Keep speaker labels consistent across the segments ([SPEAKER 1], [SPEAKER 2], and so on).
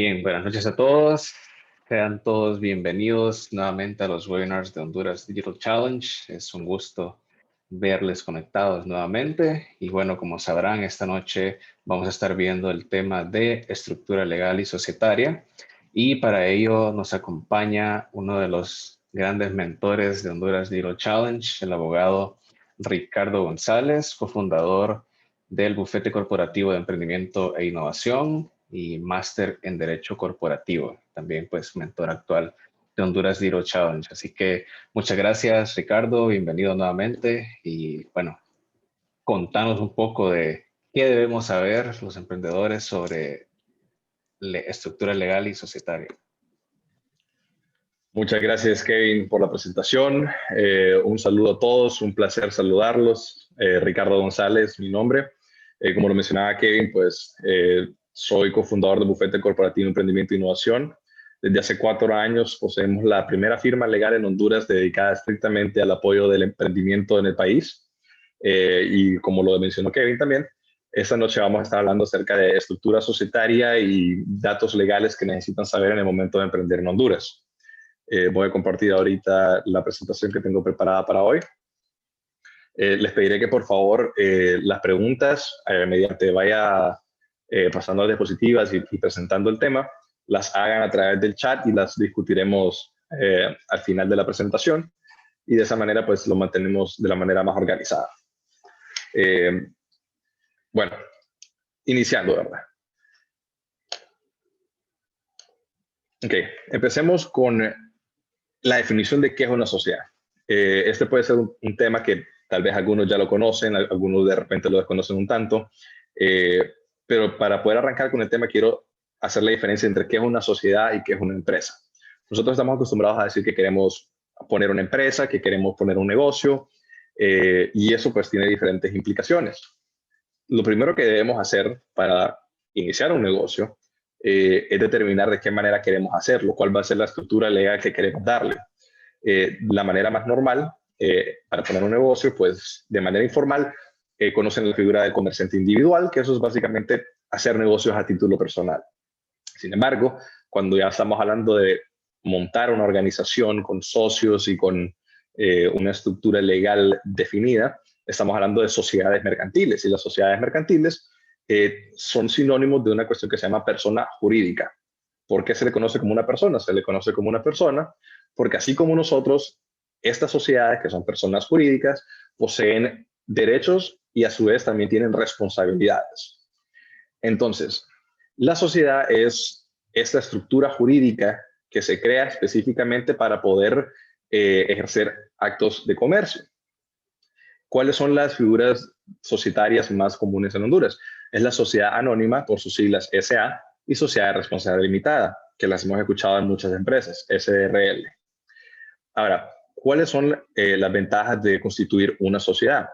[SPEAKER 1] Bien, buenas noches a todos. Sean todos bienvenidos nuevamente a los webinars de Honduras Digital Challenge. Es un gusto verles conectados nuevamente. Y bueno, como sabrán, esta noche vamos a estar viendo el tema de estructura legal y societaria. Y para ello nos acompaña uno de los grandes mentores de Honduras Digital Challenge, el abogado Ricardo González, cofundador del Bufete Corporativo de Emprendimiento e Innovación y máster en Derecho Corporativo, también pues mentor actual de Honduras Digital Challenge. Así que muchas gracias, Ricardo, bienvenido nuevamente y bueno, contanos un poco de qué debemos saber los emprendedores sobre estructura legal y societaria.
[SPEAKER 2] Muchas gracias, Kevin, por la presentación. Un saludo a todos, un placer saludarlos. Ricardo González, mi nombre. Como lo mencionaba Kevin, pues soy cofundador del Bufete Corporativo de Emprendimiento e Innovación. Desde hace 4 años poseemos la primera firma legal en Honduras dedicada estrictamente al apoyo del emprendimiento en el país. Y como lo mencionó Kevin también, esta noche vamos a estar hablando acerca de estructura societaria y datos legales que necesitan saber en el momento de emprender en Honduras. Voy a compartir ahorita la presentación que tengo preparada para hoy. Les pediré que por favor las preguntas, mediante vaya pasando las diapositivas y presentando el tema, las hagan a través del chat y las discutiremos al final de la presentación. Y de esa manera pues lo mantenemos de la manera más organizada. Bueno, iniciando, ¿verdad? Ok, empecemos con la definición de qué es una sociedad. Este puede ser un tema que tal vez algunos ya lo conocen, algunos de repente lo desconocen un tanto, pero para poder arrancar con el tema quiero hacer la diferencia entre qué es una sociedad y qué es una empresa. Nosotros estamos acostumbrados a decir que queremos poner una empresa, que queremos poner un negocio, y eso pues tiene diferentes implicaciones. Lo primero que debemos hacer para iniciar un negocio es determinar de qué manera queremos hacerlo, cuál va a ser la estructura legal que queremos darle. La manera más normal para poner un negocio, pues de manera informal, conocen la figura del comerciante individual, que eso es básicamente hacer negocios a título personal. Sin embargo, cuando ya estamos hablando de montar una organización con socios y con una estructura legal definida, estamos hablando de sociedades mercantiles, y las sociedades mercantiles son sinónimos de una cuestión que se llama persona jurídica. ¿Por qué se le conoce como una persona? Se le conoce como una persona porque así como nosotros, estas sociedades, que son personas jurídicas, poseen derechos y a su vez también tienen responsabilidades. Entonces, la sociedad es esta estructura jurídica que se crea específicamente para poder ejercer actos de comercio. ¿Cuáles son las figuras societarias más comunes en Honduras? Es la sociedad anónima, por sus siglas SA, y sociedad de responsabilidad limitada, que las hemos escuchado en muchas empresas, SRL. Ahora, ¿cuáles son las ventajas de constituir una sociedad?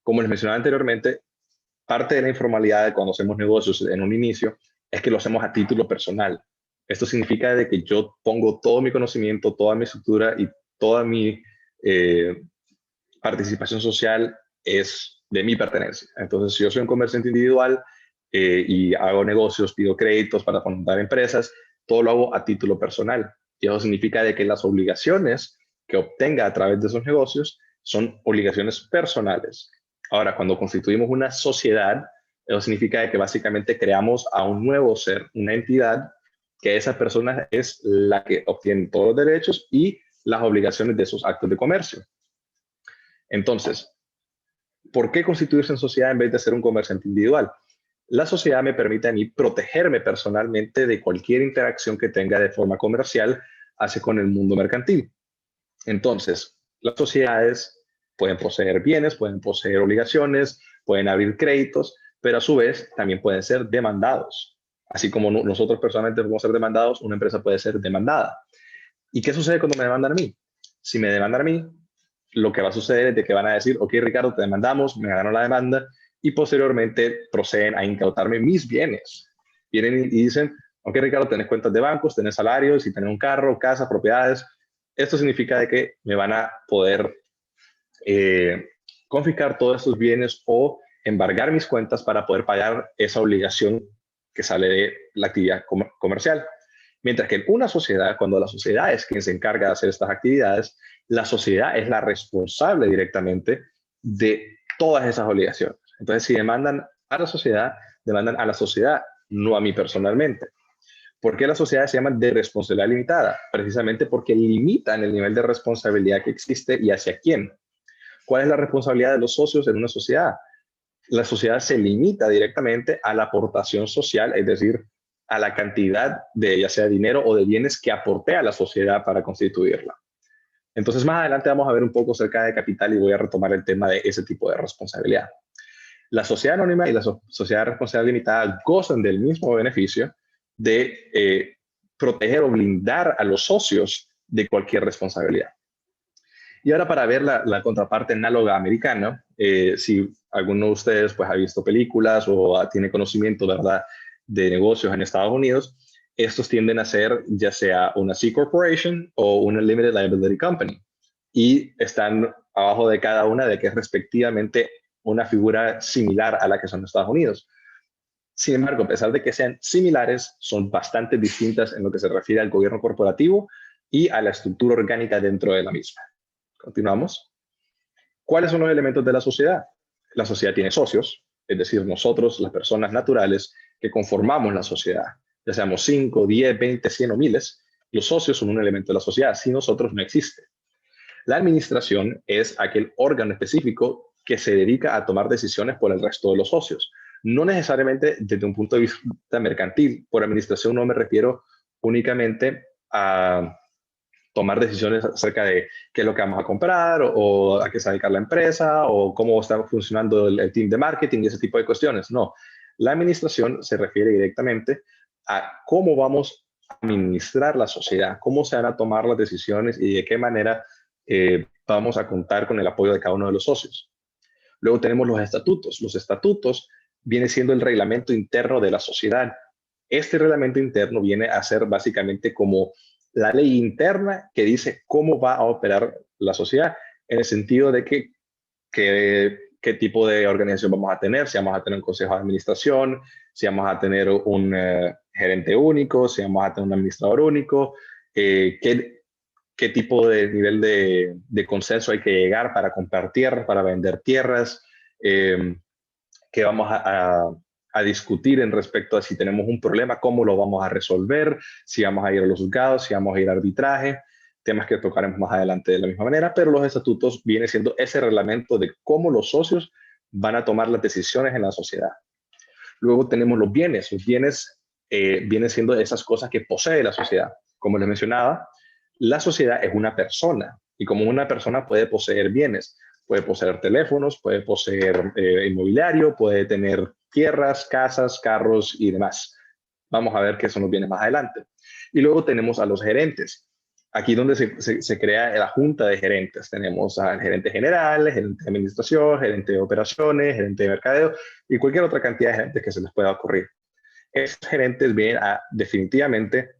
[SPEAKER 2] Como les mencionaba anteriormente, parte de la informalidad de cuando hacemos negocios en un inicio es que lo hacemos a título personal. Esto significa de que yo pongo todo mi conocimiento, toda mi estructura y toda mi participación social es de mi pertenencia. Entonces, si yo soy un comerciante individual y hago negocios, pido créditos para fundar empresas, todo lo hago a título personal. Y eso significa de que las obligaciones que obtenga a través de esos negocios son obligaciones personales. Ahora, cuando constituimos una sociedad, eso significa de que básicamente creamos a un nuevo ser, una entidad, que esa persona es la que obtiene todos los derechos y las obligaciones de esos actos de comercio. Entonces, ¿por qué constituirse en sociedad en vez de ser un comerciante individual? La sociedad me permite a mí protegerme personalmente de cualquier interacción que tenga de forma comercial hacia con el mundo mercantil. Entonces, las sociedades pueden poseer bienes, pueden poseer obligaciones, pueden abrir créditos, pero a su vez también pueden ser demandados. Así como nosotros personalmente podemos ser demandados, una empresa puede ser demandada. ¿Y qué sucede cuando me demandan a mí? Si me demandan a mí, lo que va a suceder es de que van a decir, ok, Ricardo, te demandamos, me ganaron la demanda, y posteriormente proceden a incautarme mis bienes. Vienen y dicen, ok, Ricardo, tenés cuentas de bancos, tenés salarios, y tenés un carro, casa, propiedades. Esto significa de que me van a poder confiscar todos estos bienes o embargar mis cuentas para poder pagar esa obligación que sale de la actividad comercial. Mientras que en una sociedad, cuando la sociedad es quien se encarga de hacer estas actividades, la sociedad es la responsable directamente de todas esas obligaciones. Entonces, si demandan a la sociedad, demandan a la sociedad, no a mí personalmente. ¿Por qué las sociedades se llaman de responsabilidad limitada? Precisamente porque limitan el nivel de responsabilidad que existe y hacia quién. ¿Cuál es la responsabilidad de los socios en una sociedad? La sociedad se limita directamente a la aportación social, es decir, a la cantidad de ya sea dinero o de bienes que aporte a la sociedad para constituirla. Entonces, más adelante vamos a ver un poco acerca de capital y voy a retomar el tema de ese tipo de responsabilidad. La sociedad anónima y la sociedad de responsabilidad limitada gozan del mismo beneficio de proteger o blindar a los socios de cualquier responsabilidad. Y ahora para ver la contraparte análoga americana, si alguno de ustedes pues, ha visto películas o tiene conocimiento, ¿verdad?, de negocios en Estados Unidos, estos tienden a ser ya sea una C Corporation o una Limited Liability Company. Y están abajo de cada una de que es respectivamente una figura similar a la que son Estados Unidos. Sin embargo, a pesar de que sean similares, son bastante distintas en lo que se refiere al gobierno corporativo y a la estructura orgánica dentro de la misma. Continuamos. ¿Cuáles son los elementos de la sociedad? La sociedad tiene socios, es decir, nosotros, las personas naturales que conformamos la sociedad, ya seamos 5, 10, 20, 100 o miles, los socios son un elemento de la sociedad. Sin nosotros no existe. La administración es aquel órgano específico que se dedica a tomar decisiones por el resto de los socios. No necesariamente desde un punto de vista mercantil. Por administración no me refiero únicamente a tomar decisiones acerca de qué es lo que vamos a comprar o a qué se va a dedicar la empresa o cómo está funcionando el team de marketing y ese tipo de cuestiones. No, la administración se refiere directamente a cómo vamos a administrar la sociedad, cómo se van a tomar las decisiones y de qué manera vamos a contar con el apoyo de cada uno de los socios. Luego tenemos los estatutos. Los estatutos viene siendo el reglamento interno de la sociedad. Este reglamento interno viene a ser básicamente como la ley interna que dice cómo va a operar la sociedad, en el sentido de qué tipo de organización vamos a tener, si vamos a tener un consejo de administración, si vamos a tener un gerente único, si vamos a tener un administrador único, qué tipo de nivel de consenso hay que llegar para comprar tierras, para vender tierras, qué vamos a discutir en respecto a si tenemos un problema, cómo lo vamos a resolver, si vamos a ir a los juzgados, si vamos a ir a arbitraje, temas que tocaremos más adelante de la misma manera, pero los estatutos vienen siendo ese reglamento de cómo los socios van a tomar las decisiones en la sociedad. Luego tenemos los bienes. Los bienes vienen siendo esas cosas que posee la sociedad. Como les mencionaba, la sociedad es una persona y como una persona puede poseer bienes. Puede poseer teléfonos, puede poseer inmobiliario, puede tener tierras, casas, carros y demás. Vamos a ver qué son los bienes más adelante. Y luego tenemos a los gerentes. Aquí donde se crea la junta de gerentes. Tenemos al gerente general, gerente de administración, gerente de operaciones, gerente de mercadeo y cualquier otra cantidad de gerentes que se les pueda ocurrir. Estos gerentes vienen a definitivamente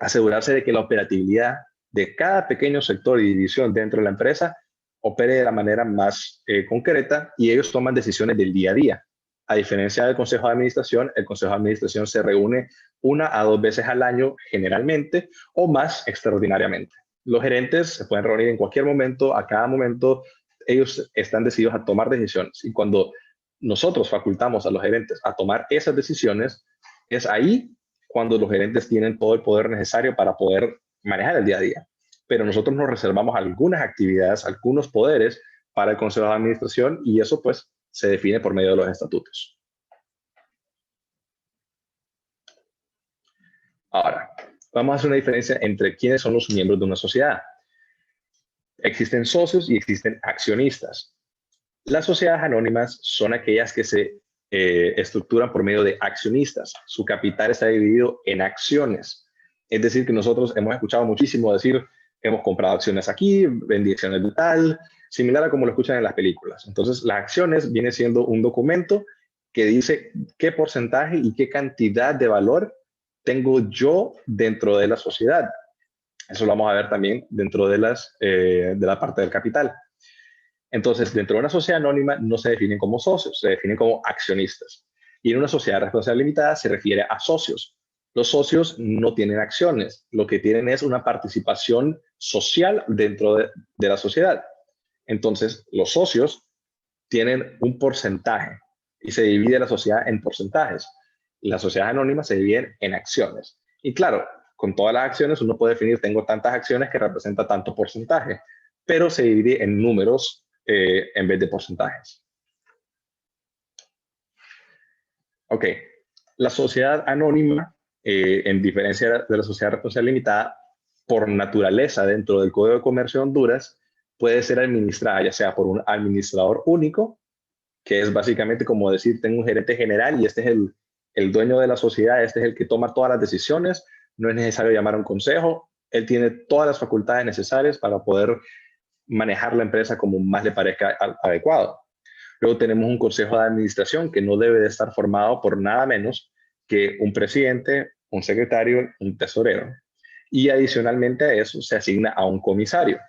[SPEAKER 2] asegurarse de que la operatividad de cada pequeño sector y división dentro de la empresa opere de la manera más concreta y ellos toman decisiones del día a día. A diferencia del Consejo de Administración, el Consejo de Administración se reúne 1 a 2 veces al año generalmente o más extraordinariamente. Los gerentes se pueden reunir en cualquier momento, a cada momento, ellos están decididos a tomar decisiones y cuando nosotros facultamos a los gerentes a tomar esas decisiones, es ahí cuando los gerentes tienen todo el poder necesario para poder manejar el día a día. Pero nosotros nos reservamos algunas actividades, algunos poderes para el Consejo de Administración y eso pues se define por medio de los estatutos. Ahora, vamos a hacer una diferencia entre quiénes son los miembros de una sociedad. Existen socios y existen accionistas. Las sociedades anónimas son aquellas que se estructuran por medio de accionistas. Su capital está dividido en acciones. Es decir, que nosotros hemos escuchado muchísimo decir, hemos comprado acciones aquí, vendí acciones de tal, similar a como lo escuchan en las películas. Entonces, las acciones viene siendo un documento que dice qué porcentaje y qué cantidad de valor tengo yo dentro de la sociedad. Eso lo vamos a ver también dentro de la parte del capital. Entonces, dentro de una sociedad anónima no se definen como socios, se definen como accionistas. Y en una sociedad de responsabilidad limitada se refiere a socios. Los socios no tienen acciones, lo que tienen es una participación social dentro de la sociedad. Entonces, los socios tienen un porcentaje y se divide la sociedad en porcentajes. Las sociedades anónimas se dividen en acciones. Y claro, con todas las acciones uno puede definir, tengo tantas acciones que representa tanto porcentaje, pero se divide en números en vez de porcentajes. Ok, la sociedad anónima, en diferencia de la sociedad responsable limitada, por naturaleza dentro del Código de Comercio de Honduras, puede ser administrada ya sea por un administrador único, que es básicamente como decir, tengo un gerente general y este es el dueño de la sociedad, este es el que toma todas las decisiones, no es necesario llamar a un consejo, él tiene todas las facultades necesarias para poder manejar la empresa como más le parezca adecuado. Luego tenemos un consejo de administración que no debe de estar formado por nada menos que un presidente, un secretario, un tesorero. Y adicionalmente a eso se asigna a un comisario.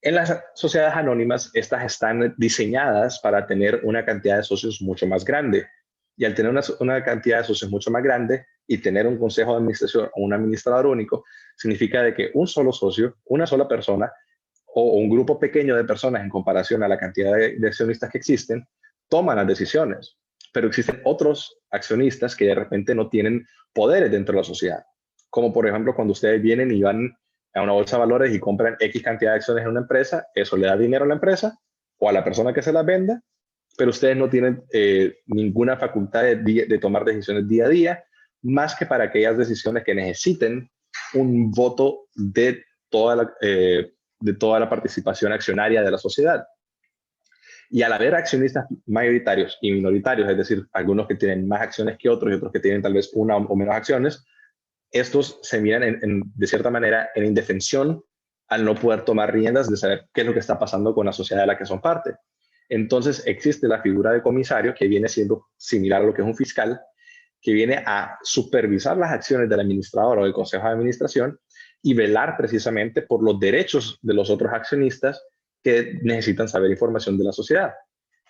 [SPEAKER 2] En las sociedades anónimas, estas están diseñadas para tener una cantidad de socios mucho más grande. Y al tener una cantidad de socios mucho más grande y tener un consejo de administración o un administrador único, significa de que un solo socio, una sola persona, o un grupo pequeño de personas en comparación a la cantidad de accionistas que existen, toman las decisiones. Pero existen otros accionistas que de repente no tienen poderes dentro de la sociedad. Como por ejemplo cuando ustedes vienen y van a una bolsa de valores y compran X cantidad de acciones en una empresa, eso le da dinero a la empresa o a la persona que se las venda, pero ustedes no tienen ninguna facultad de tomar decisiones día a día, más que para aquellas decisiones que necesiten un voto de toda la participación accionaria de la sociedad. Y al haber accionistas mayoritarios y minoritarios, es decir, algunos que tienen más acciones que otros y otros que tienen tal vez una o menos acciones, estos se miran de cierta manera en indefensión al no poder tomar riendas de saber qué es lo que está pasando con la sociedad de la que son parte. Entonces existe la figura de comisario que viene siendo similar a lo que es un fiscal, que viene a supervisar las acciones del administrador o del consejo de administración y velar precisamente por los derechos de los otros accionistas que necesitan saber información de la sociedad.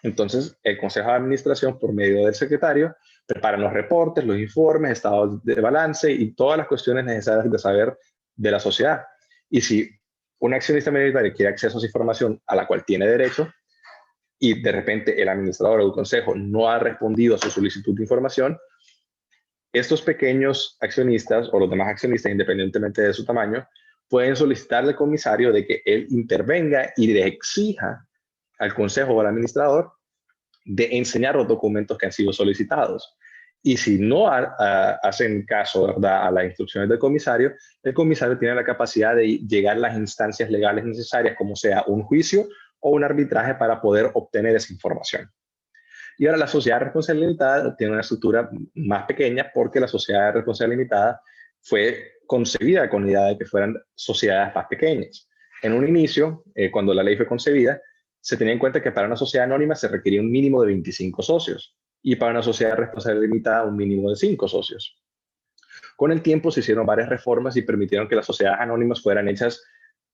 [SPEAKER 2] Entonces, el consejo de administración, por medio del secretario, prepara los reportes, los informes, estados de balance y todas las cuestiones necesarias de saber de la sociedad. Y si un accionista minoritario quiere acceso a esa información a la cual tiene derecho y de repente el administrador o el consejo no ha respondido a su solicitud de información, estos pequeños accionistas o los demás accionistas, independientemente de su tamaño, pueden solicitarle al comisario de que él intervenga y le exija al consejo o al administrador de enseñar los documentos que han sido solicitados. Y si no hacen caso, ¿verdad?, a las instrucciones del comisario, el comisario tiene la capacidad de llegar a las instancias legales necesarias, como sea un juicio o un arbitraje, para poder obtener esa información. Y ahora la sociedad de responsabilidad limitada tiene una estructura más pequeña porque la sociedad de responsabilidad limitada fue concebida con la idea de que fueran sociedades más pequeñas. En un inicio, cuando la ley fue concebida, se tenía en cuenta que para una sociedad anónima se requería un mínimo de 25 socios y para una sociedad de responsabilidad limitada un mínimo de 5 socios. Con el tiempo se hicieron varias reformas y permitieron que las sociedades anónimas fueran hechas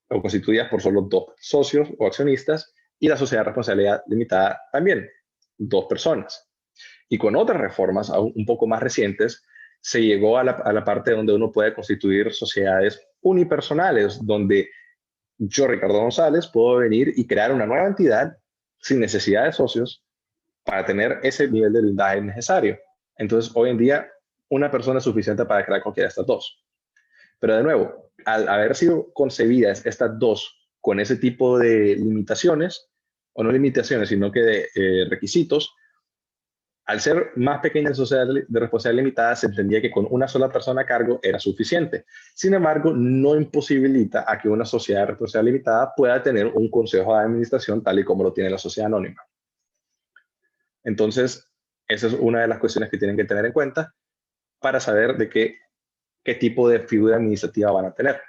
[SPEAKER 2] o constituidas por solo 2 socios o accionistas y la sociedad de responsabilidad limitada también, 2 personas. Y con otras reformas un poco más recientes, se llegó a la parte donde uno puede constituir sociedades unipersonales, donde yo, Ricardo González, puedo venir y crear una nueva entidad sin necesidad de socios para tener ese nivel de blindaje necesario. Entonces, hoy en día, una persona es suficiente para crear cualquiera de estas dos. Pero de nuevo, al haber sido concebidas estas dos con ese tipo de limitaciones, o no limitaciones, sino que de requisitos, al ser más pequeña la sociedad de responsabilidad limitada, se entendía que con una sola persona a cargo era suficiente. Sin embargo, no imposibilita a que una sociedad de responsabilidad limitada pueda tener un consejo de administración tal y como lo tiene la sociedad anónima. Entonces, esa es una de las cuestiones que tienen que tener en cuenta para saber de qué tipo de figura administrativa van a tener.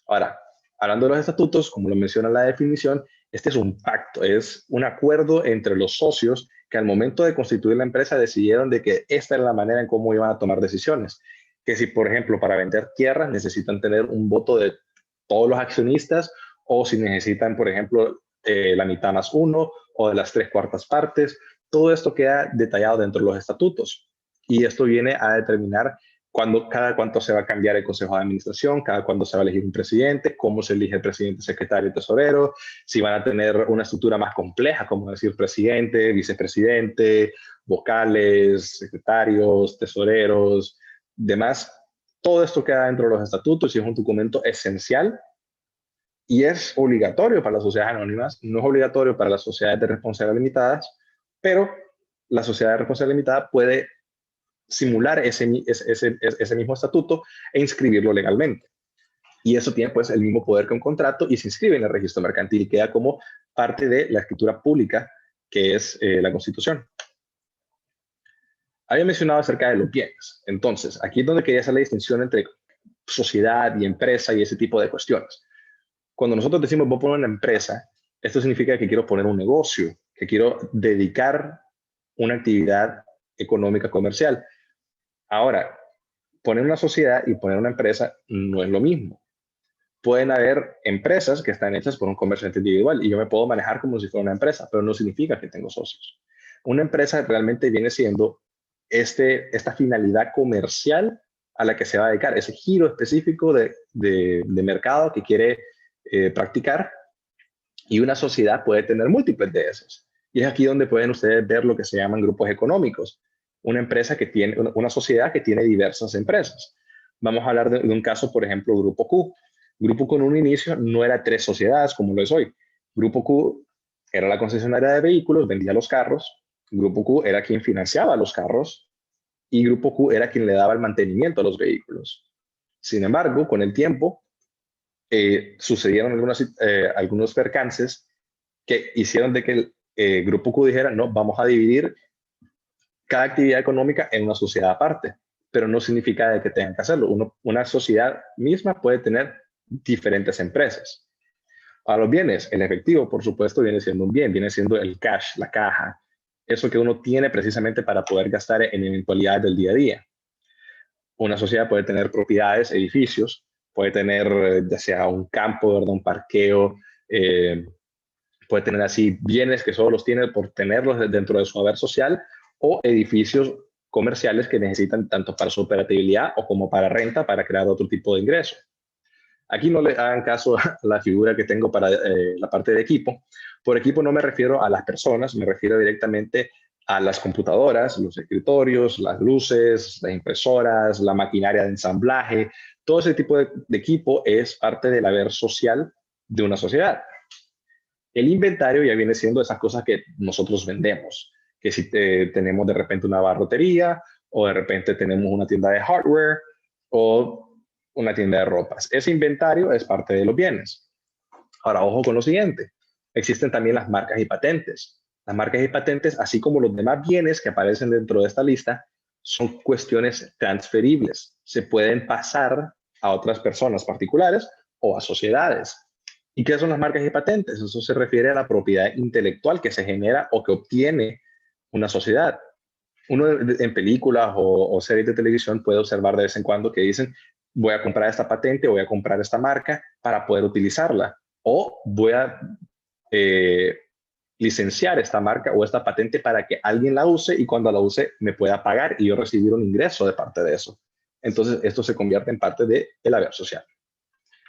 [SPEAKER 2] Ahora, hablando de los estatutos, como lo menciona la definición, este es un pacto, es un acuerdo entre los socios que al momento de constituir la empresa decidieron de que esta era la manera en cómo iban a tomar decisiones. Que si, por ejemplo, para vender tierras necesitan tener un voto de todos los accionistas, o si necesitan, por ejemplo, la mitad más uno, o de las 3/4 partes, todo esto queda detallado dentro de los estatutos. Y esto viene a determinar cada cuánto se va a cambiar el Consejo de Administración, cada cuánto se va a elegir un presidente, cómo se elige el presidente, secretario y tesorero, si van a tener una estructura más compleja, como decir presidente, vicepresidente, vocales, secretarios, tesoreros, demás. Todo esto queda dentro de los estatutos y es un documento esencial y es obligatorio para las sociedades anónimas, no es obligatorio para las sociedades de responsabilidad limitadas, pero la sociedad de responsabilidad limitada puede simular ese mismo estatuto e inscribirlo legalmente. Y eso tiene pues el mismo poder que un contrato y se inscribe en el registro mercantil y queda como parte de la escritura pública que es la Constitución. Había mencionado acerca de los bienes. Entonces, aquí es donde quería hacer la distinción entre sociedad y empresa y ese tipo de cuestiones. Cuando nosotros decimos voy a poner una empresa, esto significa que quiero poner un negocio, que quiero dedicar una actividad económica comercial. Ahora, poner una sociedad y poner una empresa no es lo mismo. Pueden haber empresas que están hechas por un comerciante individual y yo me puedo manejar como si fuera una empresa, pero no significa que tengo socios. Una empresa realmente viene siendo esta finalidad comercial a la que se va a dedicar, ese giro específico de mercado que quiere practicar, y una sociedad puede tener múltiples de esos. Y es aquí donde pueden ustedes ver lo que se llaman grupos económicos. Una empresa que tiene, una sociedad que tiene diversas empresas. Vamos a hablar de un caso, por ejemplo, Grupo Q. Grupo Q en un inicio no era 3 sociedades como lo es hoy. Grupo Q era la concesionaria de vehículos, vendía los carros. Grupo Q era quien financiaba los carros y Grupo Q era quien le daba el mantenimiento a los vehículos. Sin embargo, con el tiempo, sucedieron algunos percances que hicieron de que el Grupo Q dijera, no, vamos a dividir cada actividad económica en una sociedad aparte, pero no significa de que tengan que hacerlo. Una sociedad misma puede tener diferentes empresas. A los bienes, el efectivo, por supuesto, viene siendo un bien, viene siendo el cash, la caja, eso que uno tiene precisamente para poder gastar en eventualidades del día a día. Una sociedad puede tener propiedades, edificios, puede tener ya sea un campo, ¿verdad? Un parqueo, puede tener así bienes que solo los tiene por tenerlos dentro de su haber social o edificios comerciales que necesitan tanto para su operatividad o como para renta para crear otro tipo de ingreso. Aquí no le hagan caso a la figura que tengo para la parte de equipo. Por equipo no me refiero a las personas, me refiero directamente a las computadoras, los escritorios, las luces, las impresoras, la maquinaria de ensamblaje. Todo ese tipo de equipo es parte del haber social de una sociedad. El inventario ya viene siendo esas cosas que nosotros vendemos, que si tenemos de repente una barrotería o de repente tenemos una tienda de hardware o una tienda de ropas. Ese inventario es parte de los bienes. Ahora, ojo con lo siguiente. Existen también las marcas y patentes. Las marcas y patentes, así como los demás bienes que aparecen dentro de esta lista, son cuestiones transferibles. Se pueden pasar a otras personas particulares o a sociedades. ¿Y qué son las marcas y patentes? Eso se refiere a la propiedad intelectual que se genera o que obtiene una sociedad. Uno en películas o series de televisión puede observar de vez en cuando que dicen, voy a comprar esta patente, voy a comprar esta marca para poder utilizarla, o voy a licenciar esta marca o esta patente para que alguien la use y cuando la use me pueda pagar y yo recibir un ingreso de parte de eso. Entonces, esto se convierte en parte del haber social.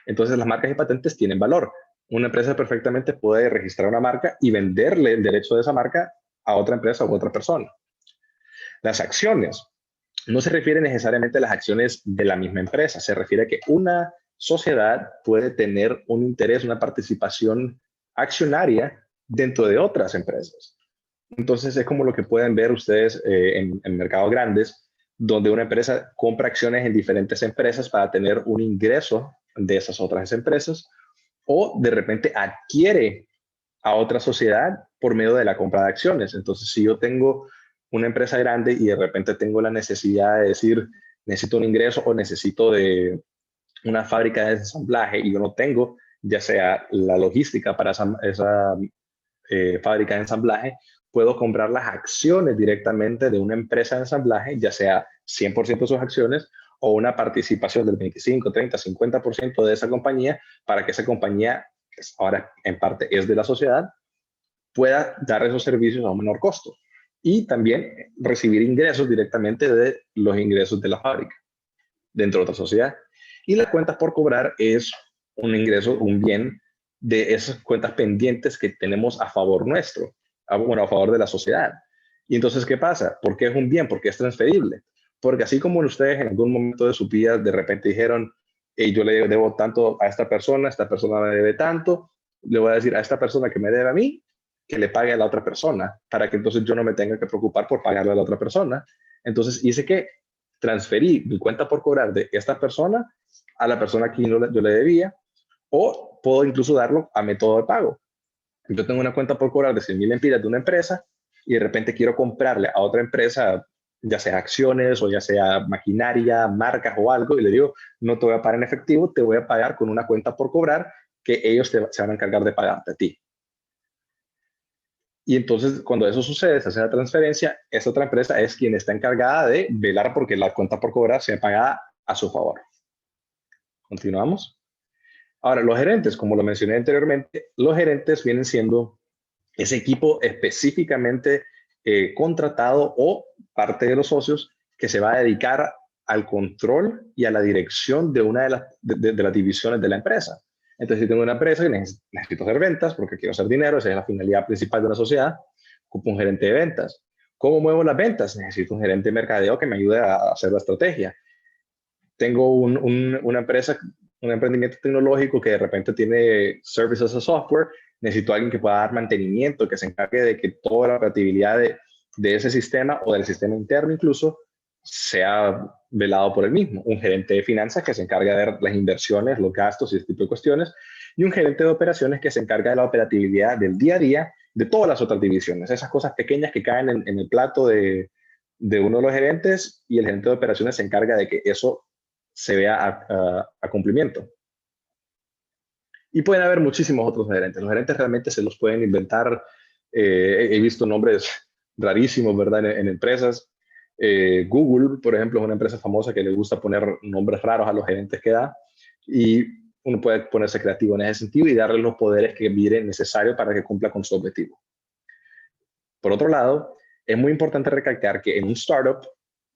[SPEAKER 2] Entonces, las marcas y patentes tienen valor. Una empresa perfectamente puede registrar una marca y venderle el derecho de esa marca a otra empresa u otra persona. Las acciones no se refiere necesariamente a las acciones de la misma empresa, se refiere a que una sociedad puede tener un interés, una participación accionaria dentro de otras empresas. Entonces es como lo que pueden ver ustedes en mercados grandes, donde una empresa compra acciones en diferentes empresas para tener un ingreso de esas otras empresas, o de repente adquiere a otra sociedad por medio de la compra de acciones. Entonces, si yo tengo una empresa grande y de repente tengo la necesidad de decir, necesito un ingreso o necesito de una fábrica de ensamblaje y yo no tengo, ya sea la logística para esa fábrica de ensamblaje, puedo comprar las acciones directamente de una empresa de ensamblaje, ya sea 100% de sus acciones o una participación del 25, 30, 50% de esa compañía para que esa compañía, que ahora en parte es de la sociedad, pueda dar esos servicios a un menor costo. y también recibir ingresos directamente de los ingresos de la fábrica dentro de otra sociedad. Y las cuentas por cobrar es un ingreso, un bien de esas cuentas pendientes que tenemos a favor nuestro, bueno, a favor de la sociedad. Y entonces, ¿qué pasa? ¿Por qué es un bien? Porque es transferible. Porque así como ustedes en algún momento de su vida de repente dijeron, hey, yo le debo tanto a esta persona me debe tanto, le voy a decir a esta persona que me debe a mí, que le pague a la otra persona, para que entonces yo no me tenga que preocupar por pagarle a la otra persona. Entonces hice que transferí mi cuenta por cobrar de esta persona a la persona a quien yo le debía, o puedo incluso darlo a método de pago. Yo tengo una cuenta por cobrar de 100,000 lempiras de una empresa y de repente quiero comprarle a otra empresa, ya sea acciones o ya sea maquinaria, marcas o algo, y le digo, no te voy a pagar en efectivo, te voy a pagar con una cuenta por cobrar que ellos se van a encargar de pagarte a ti. Y entonces, cuando eso sucede, se hace la transferencia, esa otra empresa es quien está encargada de velar porque la cuenta por cobrar sea pagada a su favor. Continuamos. Ahora, los gerentes, como lo mencioné anteriormente, los gerentes vienen siendo ese equipo específicamente contratado o parte de los socios que se va a dedicar al control y a la dirección de una de las divisiones de la empresa. Entonces, si tengo una empresa y necesito hacer ventas porque quiero hacer dinero, esa es la finalidad principal de una sociedad, ocupo un gerente de ventas. ¿Cómo muevo las ventas? Necesito un gerente de mercadeo que me ayude a hacer la estrategia. Tengo una empresa, un emprendimiento tecnológico que de repente tiene services as a software, necesito a alguien que pueda dar mantenimiento, que se encargue de que toda la operatividad de ese sistema o del sistema interno incluso sea velado por el mismo. Un gerente de finanzas que se encarga de ver las inversiones, los gastos y este tipo de cuestiones. Y un gerente de operaciones que se encarga de la operatividad del día a día de todas las otras divisiones. Esas cosas pequeñas que caen en el plato de uno de los gerentes, y el gerente de operaciones se encarga de que eso se vea a cumplimiento. Y pueden haber muchísimos otros gerentes. Los gerentes realmente se los pueden inventar. He visto nombres rarísimos, ¿verdad? En empresas. Google, por ejemplo, es una empresa famosa que le gusta poner nombres raros a los gerentes que da. Y uno puede ponerse creativo en ese sentido y darle los poderes que mire necesario para que cumpla con su objetivo. Por otro lado, es muy importante recalcar que en un startup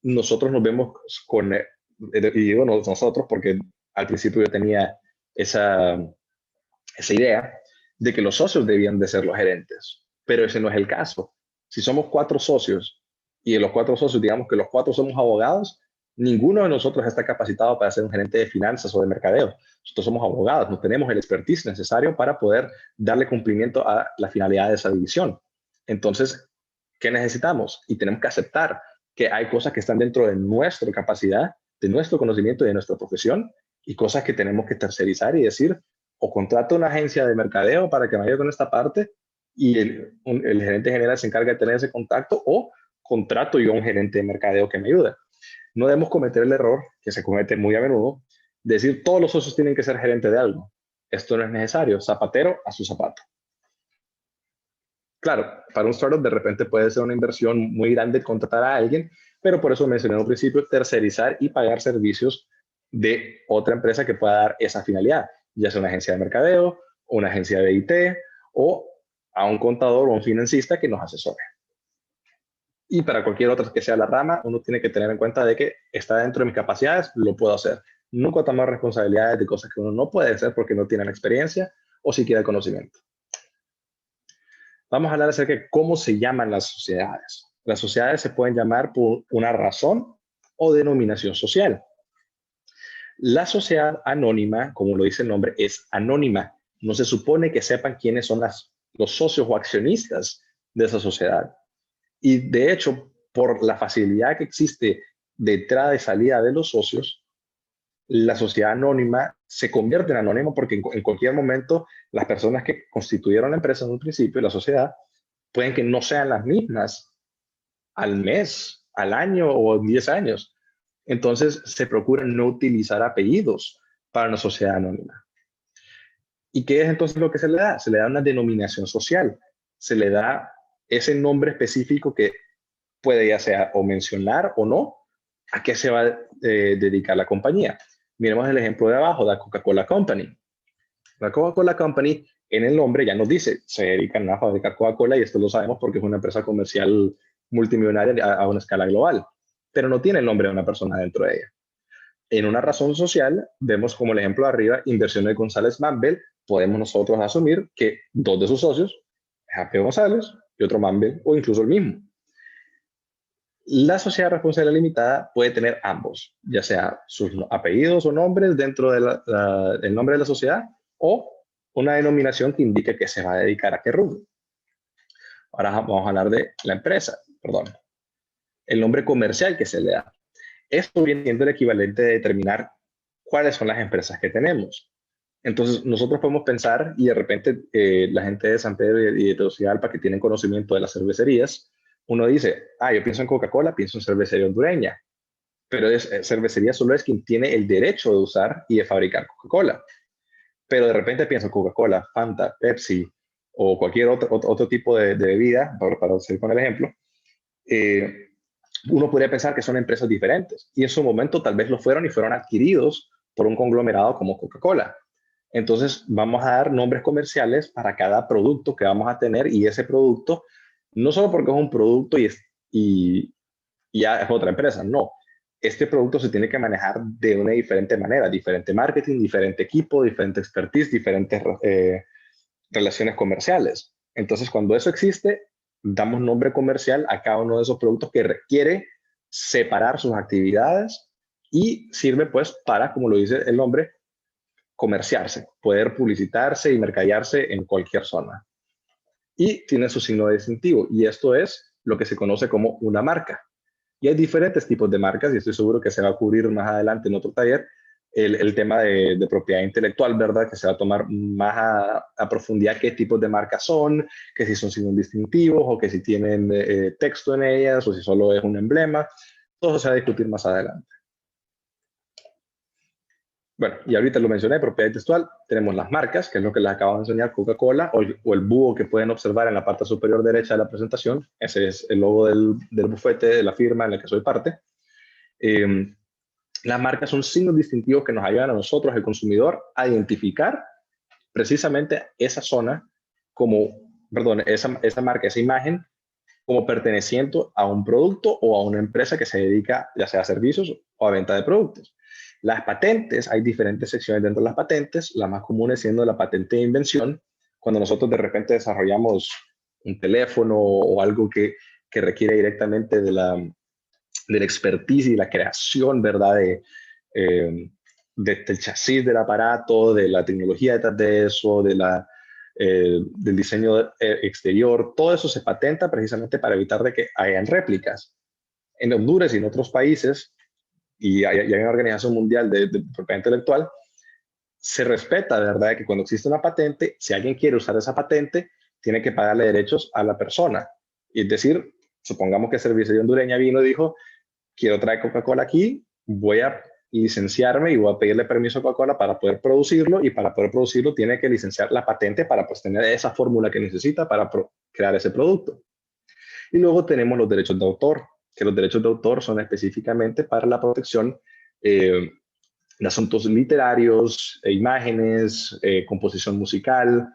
[SPEAKER 2] nosotros nos vemos con, y digo nosotros porque al principio yo tenía esa idea de que los socios debían de ser los gerentes, pero ese no es el caso. Si somos 4 socios y de los 4 socios digamos que los 4 somos abogados, ninguno de nosotros está capacitado para ser un gerente de finanzas o de mercadeo. Nosotros somos abogados, no tenemos el expertise necesario para poder darle cumplimiento a la finalidad de esa división. Entonces, ¿qué necesitamos? Y tenemos que aceptar que hay cosas que están dentro de nuestra capacidad, de nuestro conocimiento y de nuestra profesión, y cosas que tenemos que tercerizar y decir, o contrato una agencia de mercadeo para que me ayude con esta parte, y el gerente general se encarga de tener ese contacto, o contrato yo a un gerente de mercadeo que me ayude. No debemos cometer el error, que se comete muy a menudo, de decir todos los socios tienen que ser gerente de algo. Esto no es necesario, zapatero a su zapato. Claro, para un startup de repente puede ser una inversión muy grande contratar a alguien, pero por eso mencioné en un principio tercerizar y pagar servicios de otra empresa que pueda dar esa finalidad, ya sea una agencia de mercadeo, una agencia de IT o a un contador o un financista que nos asesore. Y para cualquier otra que sea la rama, uno tiene que tener en cuenta de que está dentro de mis capacidades, lo puedo hacer. Nunca tomar responsabilidades de cosas que uno no puede hacer porque no tiene la experiencia o siquiera el conocimiento. Vamos a hablar acerca de cómo se llaman las sociedades. Las sociedades se pueden llamar por una razón o denominación social. La sociedad anónima, como lo dice el nombre, es anónima. No se supone que sepan quiénes son los socios o accionistas de esa sociedad. Y de hecho, por la facilidad que existe de entrada y salida de los socios, la sociedad anónima se convierte en anónima porque en cualquier momento las personas que constituyeron la empresa en un principio, la sociedad, pueden que no sean las mismas al mes, al año o en 10 años. Entonces se procura no utilizar apellidos para una sociedad anónima. ¿Y qué es entonces lo que se le da? Se le da una denominación social, se le da ese nombre específico que puede ya sea o mencionar o no a qué se va a dedicar la compañía. Miremos el ejemplo de abajo, la Coca-Cola Company. La Coca-Cola Company en el nombre ya nos dice, se dedican a fabricar Coca-Cola, y esto lo sabemos porque es una empresa comercial multimillonaria a una escala global, pero no tiene el nombre de una persona dentro de ella. En una razón social, vemos como el ejemplo de arriba, Inversiones González Mambel, podemos nosotros asumir que dos de sus socios, Jape González y otro Mambel, o incluso el mismo. La sociedad responsable limitada puede tener ambos, ya sea sus apellidos o nombres dentro del nombre de la sociedad, o una denominación que indique que se va a dedicar a qué rubro. Ahora vamos a hablar de la empresa, perdón, el nombre comercial que se le da. Esto viene siendo el equivalente de determinar cuáles son las empresas que tenemos. Entonces, nosotros podemos pensar, y de repente la gente de San Pedro y de Tegucigalpa que tienen conocimiento de las cervecerías, uno dice, yo pienso en Coca-Cola, pienso en cervecería hondureña, pero cervecería solo es quien tiene el derecho de usar y de fabricar Coca-Cola. Pero de repente pienso Coca-Cola, Fanta, Pepsi o cualquier otro tipo de bebida, para seguir con el ejemplo, uno podría pensar que son empresas diferentes y en su momento tal vez lo fueron y fueron adquiridos por un conglomerado como Coca-Cola. Entonces vamos a dar nombres comerciales para cada producto que vamos a tener, y ese producto, no solo porque es un producto y ya es otra empresa, no. Este producto se tiene que manejar de una diferente manera, diferente marketing, diferente equipo, diferente expertise, diferentes relaciones comerciales. Entonces, cuando eso existe, damos nombre comercial a cada uno de esos productos que requiere separar sus actividades y sirve pues para, como lo dice el nombre, comerciarse, poder publicitarse y mercadearse en cualquier zona. Y tiene su signo distintivo, y esto es lo que se conoce como una marca. Y hay diferentes tipos de marcas, y estoy seguro que se va a cubrir más adelante en otro taller, el tema de propiedad intelectual, ¿verdad? Que se va a tomar más a profundidad qué tipos de marcas son, que si son signos distintivos o que si tienen texto en ellas o si solo es un emblema. Todo se va a discutir más adelante. Bueno, y ahorita lo mencioné, propiedad textual, tenemos las marcas, que es lo que les acabo de enseñar, Coca-Cola, o el búho que pueden observar en la parte superior derecha de la presentación. Ese es el logo del bufete, de la firma en la que soy parte. Las marcas son signos distintivos que nos ayudan a nosotros, el consumidor, a identificar precisamente esa zona esa marca, esa imagen, como perteneciente a un producto o a una empresa que se dedica ya sea a servicios o a venta de productos. Las patentes, hay diferentes secciones dentro de las patentes, la más común siendo la patente de invención, cuando nosotros de repente desarrollamos un teléfono o algo que requiere directamente de la expertise y la creación, ¿verdad? Del chasis del aparato, de la tecnología detrás de eso, del diseño exterior, todo eso se patenta precisamente para evitar de que hayan réplicas. En Honduras y en otros países, y hay una organización mundial de propiedad intelectual, se respeta, de verdad, que cuando existe una patente, si alguien quiere usar esa patente, tiene que pagarle derechos a la persona. Y es decir, supongamos que Cervecería Hondureña vino y dijo, quiero traer Coca-Cola aquí, voy a licenciarme y voy a pedirle permiso a Coca-Cola para poder producirlo, y para poder producirlo tiene que licenciar la patente para pues tener esa fórmula que necesita para crear ese producto. Y luego tenemos los derechos de autor, que los derechos de autor son específicamente para la protección de asuntos literarios, imágenes, composición musical.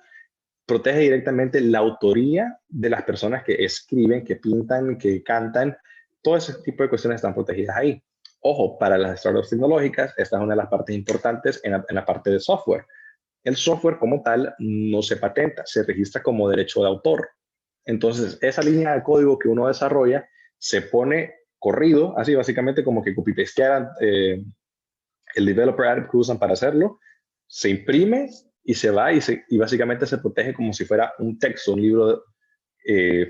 [SPEAKER 2] Protege directamente la autoría de las personas que escriben, que pintan, que cantan. Todo ese tipo de cuestiones están protegidas ahí. Ojo, para las startups tecnológicas, esta es una de las partes importantes en la parte de software. El software como tal no se patenta, se registra como derecho de autor. Entonces, esa línea de código que uno desarrolla se pone corrido, así básicamente como que copy-pastearan el developer app que usan para hacerlo, se imprime y se va y básicamente se protege como si fuera un texto, un libro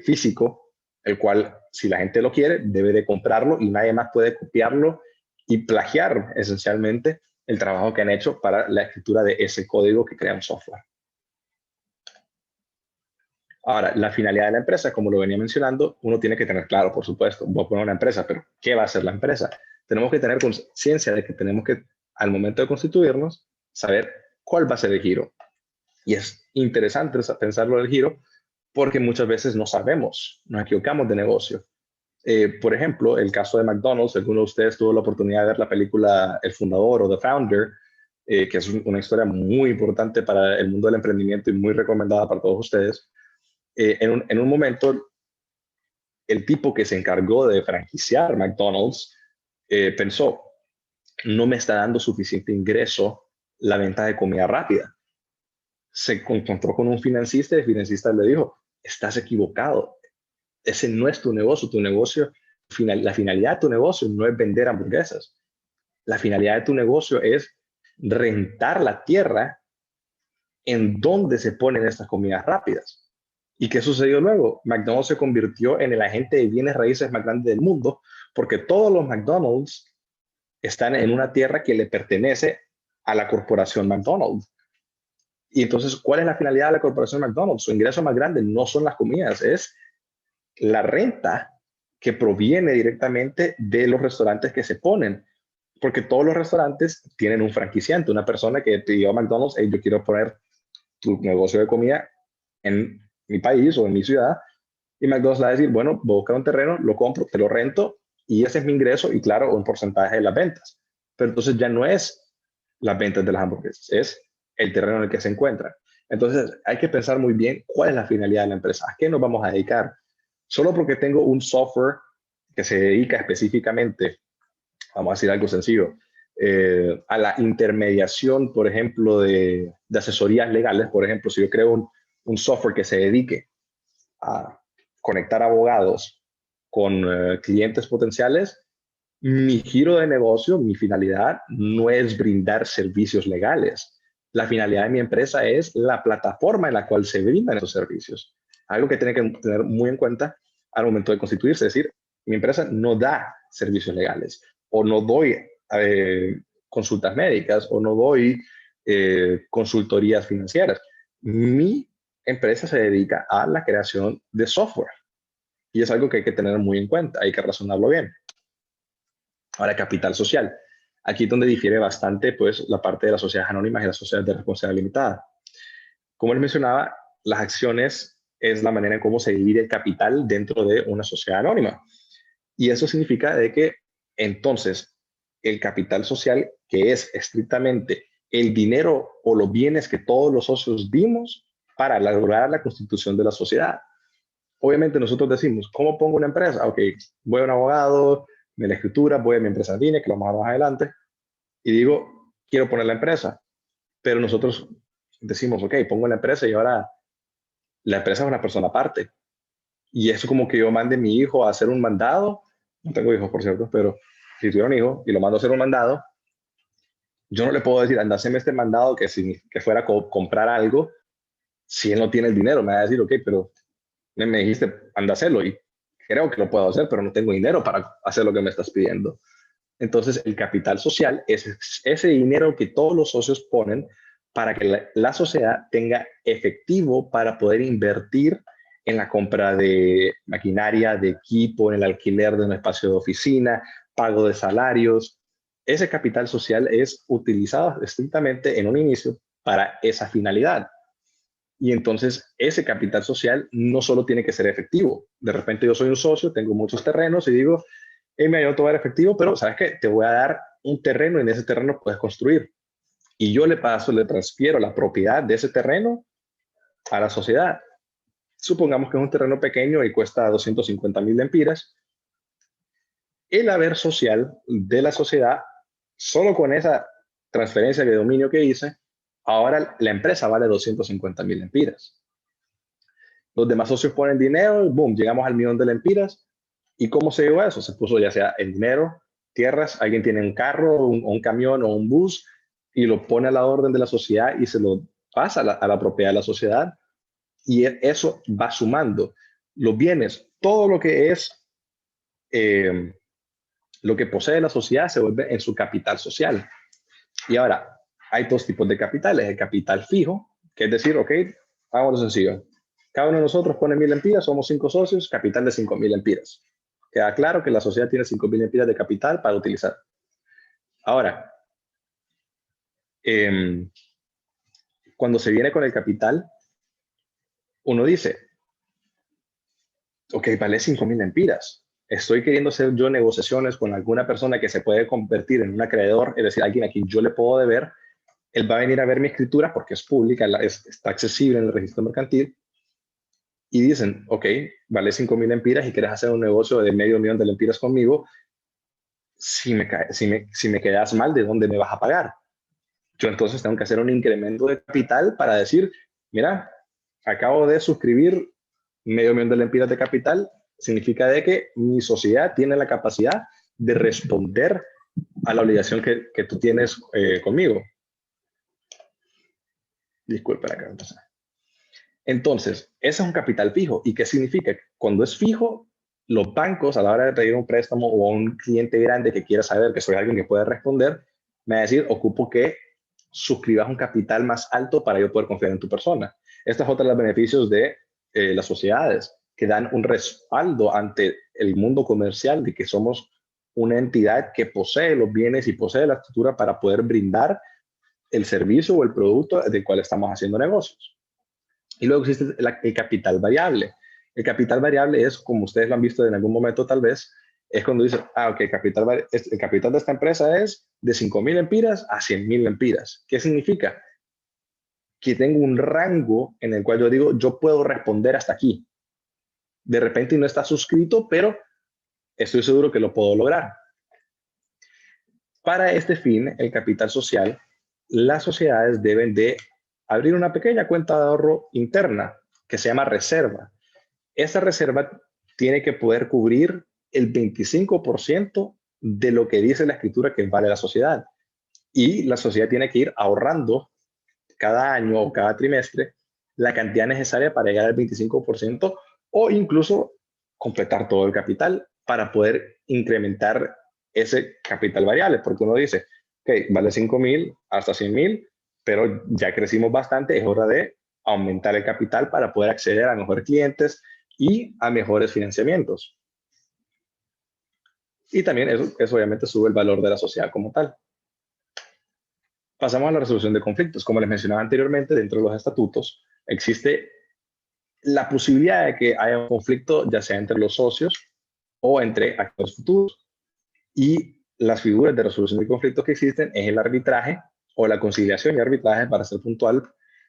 [SPEAKER 2] físico, el cual si la gente lo quiere debe de comprarlo y nadie más puede copiarlo y plagiar esencialmente el trabajo que han hecho para la escritura de ese código que crea un software. Ahora, la finalidad de la empresa, como lo venía mencionando, uno tiene que tener claro, por supuesto, voy a poner una empresa, pero ¿qué va a hacer la empresa? Tenemos que tener conciencia de que tenemos que, al momento de constituirnos, saber cuál va a ser el giro. Y es interesante pensarlo del giro porque muchas veces no sabemos, nos equivocamos de negocio. Por ejemplo, el caso de McDonald's, alguno de ustedes tuvo la oportunidad de ver la película El Fundador o The Founder, que es una historia muy importante para el mundo del emprendimiento y muy recomendada para todos ustedes. En un momento, el tipo que se encargó de franquiciar McDonald's pensó, no me está dando suficiente ingreso la venta de comida rápida. Se encontró con un financista y el financista le dijo, estás equivocado, ese no es tu negocio, la finalidad de tu negocio no es vender hamburguesas, la finalidad de tu negocio es rentar la tierra en donde se ponen estas comidas rápidas. ¿Y qué sucedió luego? McDonald's se convirtió en el agente de bienes raíces más grande del mundo porque todos los McDonald's están en una tierra que le pertenece a la corporación McDonald's. Y entonces, ¿cuál es la finalidad de la corporación McDonald's? Su ingreso más grande no son las comidas, es la renta que proviene directamente de los restaurantes que se ponen. Porque todos los restaurantes tienen un franquiciante, una persona que pidió a McDonald's, hey, yo quiero poner tu negocio de comida en mi país o en mi ciudad. Y McDonald's le va a decir, bueno, voy a buscar un terreno, lo compro, te lo rento y ese es mi ingreso y claro, un porcentaje de las ventas. Pero entonces ya no es las ventas de las hamburguesas, es el terreno en el que se encuentran. Entonces hay que pensar muy bien cuál es la finalidad de la empresa, a qué nos vamos a dedicar. Solo porque tengo un software que se dedica específicamente, vamos a decir algo sencillo, a la intermediación, por ejemplo, de asesorías legales. Por ejemplo, si yo creo un software que se dedique a conectar abogados con clientes potenciales, mi giro de negocio, mi finalidad no es brindar servicios legales. La finalidad de mi empresa es la plataforma en la cual se brindan esos servicios. Algo que tiene que tener muy en cuenta al momento de constituirse, es decir, mi empresa no da servicios legales o no doy consultas médicas o no doy consultorías financieras. Mi empresa se dedica a la creación de software y es algo que hay que tener muy en cuenta, hay que razonarlo bien. Ahora, capital social. Aquí es donde difiere bastante pues, la parte de las sociedades anónimas y las sociedades de responsabilidad limitada. Como él mencionaba, las acciones es la manera en cómo se divide el capital dentro de una sociedad anónima. Y eso significa de que entonces el capital social, que es estrictamente el dinero o los bienes que todos los socios dimos para lograr la constitución de la sociedad. Obviamente nosotros decimos, ¿cómo pongo una empresa? Ok, voy a un abogado, me la escritura, voy a mi empresa DINE, que lo vamos a ver más adelante, y digo, quiero poner la empresa. Pero nosotros decimos, ok, pongo la empresa y ahora la empresa es una persona aparte. Y eso como que yo mande a mi hijo a hacer un mandado, no tengo hijos por cierto, pero si tuviera un hijo y lo mando a hacer un mandado, yo no le puedo decir, anda, haceme este mandado que si que fuera a comprar algo, si él no tiene el dinero, me va a decir, ok, pero me dijiste, anda a hacerlo y creo que lo puedo hacer, pero no tengo dinero para hacer lo que me estás pidiendo. Entonces, el capital social es ese dinero que todos los socios ponen para que la sociedad tenga efectivo para poder invertir en la compra de maquinaria, de equipo, en el alquiler de un espacio de oficina, pago de salarios. Ese capital social es utilizado estrictamente en un inicio para esa finalidad. Y entonces ese capital social no solo tiene que ser efectivo. De repente yo soy un socio, tengo muchos terrenos y digo, hey, me ayuda a tomar efectivo, pero ¿sabes qué? Te voy a dar un terreno y en ese terreno puedes construir. Y yo le transfiero la propiedad de ese terreno a la sociedad. Supongamos que es un terreno pequeño y cuesta 250,000 lempiras. El haber social de la sociedad, solo con esa transferencia de dominio que hice, ahora la empresa vale 250,000 lempiras. Los demás socios ponen dinero, boom, llegamos al 1,000,000 de lempiras. ¿Y cómo se dio eso? Se puso ya sea el dinero, tierras, alguien tiene un carro, un camión o un bus y lo pone a la orden de la sociedad y se lo pasa a la propiedad de la sociedad y eso va sumando. Los bienes, todo lo que es lo que posee la sociedad se vuelve en su capital social. Y ahora, hay dos tipos de capitales. El capital fijo, que es decir, ok, hagámoslo sencillo. Cada uno de nosotros pone 1,000 lempiras, somos 5 socios, capital de 5,000 lempiras. Queda claro que la sociedad tiene 5,000 lempiras de capital para utilizar. Ahora, cuando se viene con el capital, uno dice, ok, vale 5,000 lempiras. Estoy queriendo hacer yo negociaciones con alguna persona que se puede convertir en un acreedor, es decir, alguien a quien yo le puedo deber. Él va a venir a ver mi escritura porque es pública, está accesible en el registro mercantil. y dicen, ok, vale 5.000 lempiras y quieres hacer un negocio de $500,000 de lempiras conmigo, si me quedas mal, ¿de dónde me vas a pagar? Yo entonces tengo que hacer un incremento de capital para decir, mira, acabo de suscribir $500,000 de lempiras de capital, significa de que mi sociedad tiene la capacidad de responder a la obligación que tú tienes conmigo. Disculpe la cabeza. Entonces, ese es un capital fijo. ¿Y qué significa? Cuando es fijo, los bancos a la hora de pedir un préstamo o a un cliente grande que quiera saber que soy alguien que puede responder, me va a decir, ocupo que suscribas un capital más alto para yo poder confiar en tu persona. Este es otro de los beneficios de las sociedades, que dan un respaldo ante el mundo comercial de que somos una entidad que posee los bienes y posee la estructura para poder brindar el servicio o el producto del cual estamos haciendo negocios. Y luego existe el capital variable. El capital variable es, como ustedes lo han visto en algún momento tal vez, es cuando dicen, ok, el capital de esta empresa es de 5.000 lempiras a 100.000 lempiras. ¿Qué significa? Que tengo un rango en el cual yo digo, yo puedo responder hasta aquí. De repente no está suscrito, pero estoy seguro que lo puedo lograr. Para este fin, el capital social, las sociedades deben de abrir una pequeña cuenta de ahorro interna que se llama reserva. Esa reserva tiene que poder cubrir el 25% de lo que dice la escritura que vale la sociedad. Y la sociedad tiene que ir ahorrando cada año o cada trimestre la cantidad necesaria para llegar al 25% o incluso completar todo el capital para poder incrementar ese capital variable, porque uno dice, ok, vale 5.000 hasta 100.000, pero ya crecimos bastante, es hora de aumentar el capital para poder acceder a mejores clientes y a mejores financiamientos. Y también eso obviamente sube el valor de la sociedad como tal. Pasamos a la resolución de conflictos. Como les mencionaba anteriormente, dentro de los estatutos existe la posibilidad de que haya un conflicto, ya sea entre los socios o entre actores futuros. Y las figuras de resolución de conflictos que existen es el arbitraje o la conciliación y arbitraje, para ser puntual,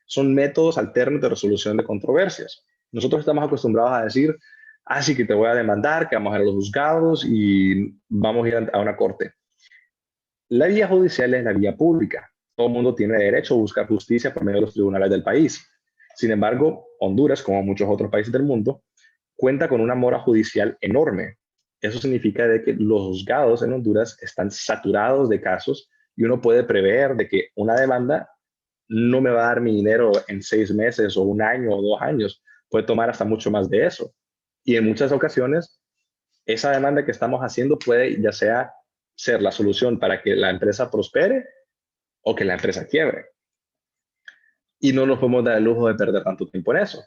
[SPEAKER 2] son métodos alternos de resolución de controversias. Nosotros estamos acostumbrados a decir, sí que te voy a demandar, que vamos a ir a los juzgados y vamos a ir a una corte. La vía judicial es la vía pública. Todo el mundo tiene derecho a buscar justicia por medio de los tribunales del país. Sin embargo, Honduras, como muchos otros países del mundo, cuenta con una mora judicial enorme. Eso significa de que los juzgados en Honduras están saturados de casos y uno puede prever de que una demanda no me va a dar mi dinero en 6 meses o 1 año o 2 años. Puede tomar hasta mucho más de eso. Y en muchas ocasiones, esa demanda que estamos haciendo puede ya sea ser la solución para que la empresa prospere o que la empresa quiebre. Y no nos podemos dar el lujo de perder tanto tiempo en eso.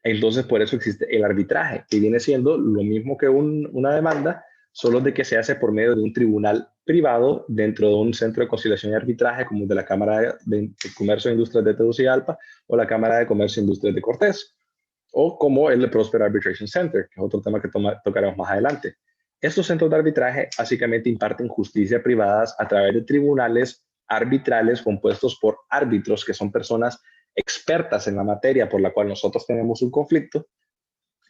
[SPEAKER 2] Entonces, por eso existe el arbitraje, que viene siendo lo mismo que una demanda, solo de que se hace por medio de un tribunal privado dentro de un centro de conciliación y arbitraje, como de la Cámara de Comercio e Industrias de Tegucigalpa o la Cámara de Comercio e Industrias de Cortés, o como el de Prosper Arbitration Center, que es otro tema que tocaremos más adelante. Estos centros de arbitraje básicamente imparten justicia privadas a través de tribunales arbitrales compuestos por árbitros, que son personas expertas en la materia por la cual nosotros tenemos un conflicto,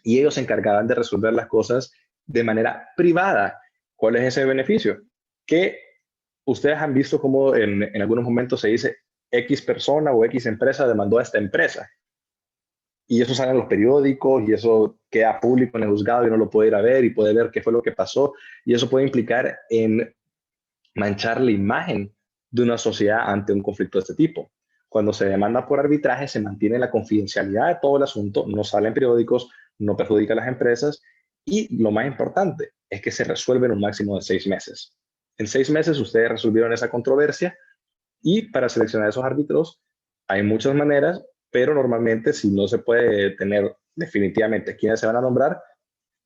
[SPEAKER 2] y ellos se encargaban de resolver las cosas de manera privada. ¿Cuál es ese beneficio? Que ustedes han visto cómo en algunos momentos se dice X persona o X empresa demandó a esta empresa. Y eso sale en los periódicos y eso queda público en el juzgado y uno lo puede ir a ver y puede ver qué fue lo que pasó. Y eso puede implicar en manchar la imagen de una sociedad ante un conflicto de este tipo. Cuando se demanda por arbitraje, se mantiene la confidencialidad de todo el asunto, no sale en periódicos, no perjudica a las empresas y lo más importante es que se resuelve en un máximo de 6 meses. En 6 meses ustedes resolvieron esa controversia y para seleccionar esos árbitros hay muchas maneras, pero normalmente si no se puede tener definitivamente quiénes se van a nombrar,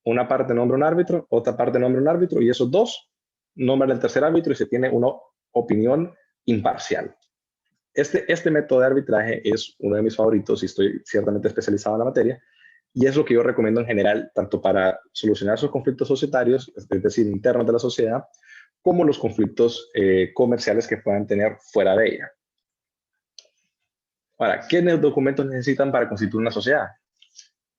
[SPEAKER 2] una parte nombra un árbitro, otra parte nombra un árbitro y esos dos nombran el tercer árbitro y se tiene una opinión imparcial. Este método de arbitraje es uno de mis favoritos y estoy ciertamente especializado en la materia y es lo que yo recomiendo en general, tanto para solucionar esos conflictos societarios, es decir, internos de la sociedad, como los conflictos comerciales que puedan tener fuera de ella. Ahora, ¿qué documentos necesitan para constituir una sociedad?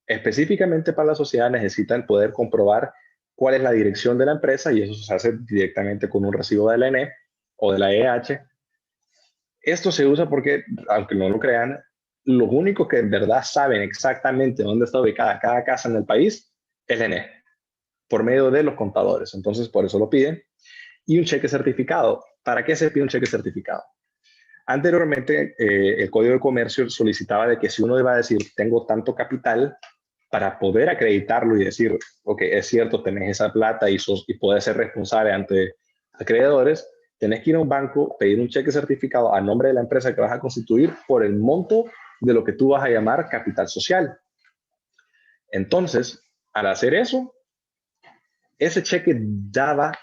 [SPEAKER 2] Específicamente para la sociedad necesitan poder comprobar cuál es la dirección de la empresa y eso se hace directamente con un recibo de la ENE o de la EH. Esto se usa porque, aunque no lo crean, los únicos que en verdad saben exactamente dónde está ubicada cada casa en el país es la ENE, por medio de los contadores. Entonces, por eso lo piden. Y un cheque certificado. ¿Para qué se pide un cheque certificado? Anteriormente, el Código de Comercio solicitaba de que si uno iba a decir, tengo tanto capital, para poder acreditarlo y decir, ok, es cierto, tenés esa plata y podés ser responsable ante acreedores, tenés que ir a un banco, pedir un cheque certificado a nombre de la empresa que vas a constituir por el monto de lo que tú vas a llamar capital social. Entonces, al hacer eso, ese cheque daba